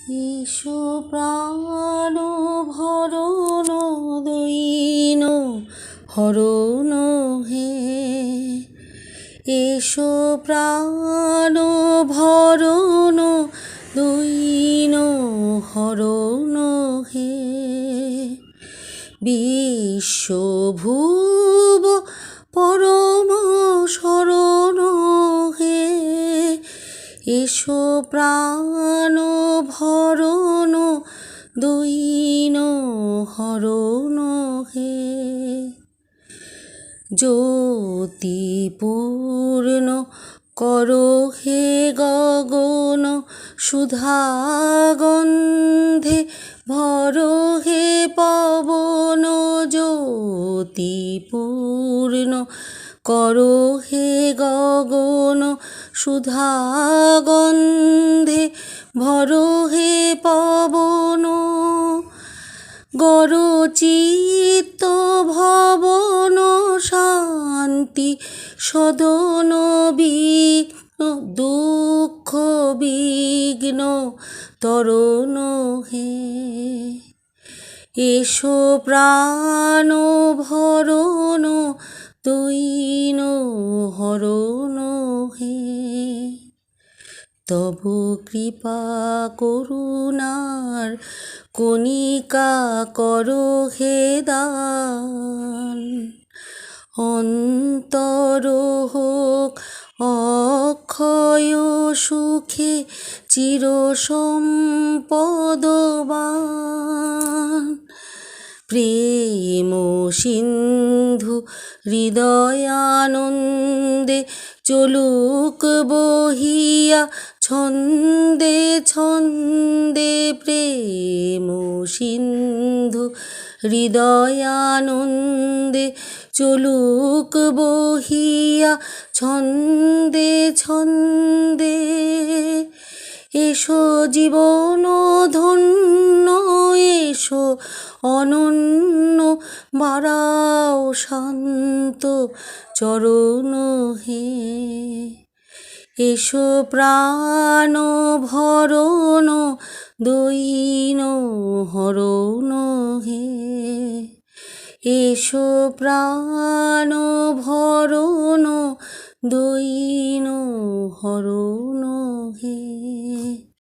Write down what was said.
এসো প্রাণ ভরণ দইন হরণ হে, এসো প্রাণ ভরণ দইন হরণ হে। বিশ্বভুব পরম শরণ হে, এসো প্রাণ ভরণ দইন হরণ হে। জ্যোতিপূর্ণ করো হে গগন, সুধাগন্ধে ভরো হে পবন। জ্যোতিপূর্ণ করো হে গগন, সুধাগন্ধে ভরো হে পবন। গড় চিত্ত ভবন শান্তি সদন, বিঘ্ন দুঃখ বিঘ্ন তরণ হে। এসো প্রাণ ভরণ দইন হরণ হে। তব কৃপা করুণার কণিকা করো হে দান, অন্তর হোক অক্ষয় সুখে চির সম্পদবান। প্রেম সিন্ধু হৃদয়ানন্দে চলুক বহিয়া ছন্দে ছন্দে। প্রেম সিন্ধু হৃদয়ানন্দে চলুক বহিয়া ছন্দে ছন্দে। এসো জীবন ধন্য, এসো অনন্য বাড়াও শান্ত চরণ হে। এসো প্রাণ ভরণ দইন হরণ হে, এসো প্রাণ ভরণ দইন হরণ হে।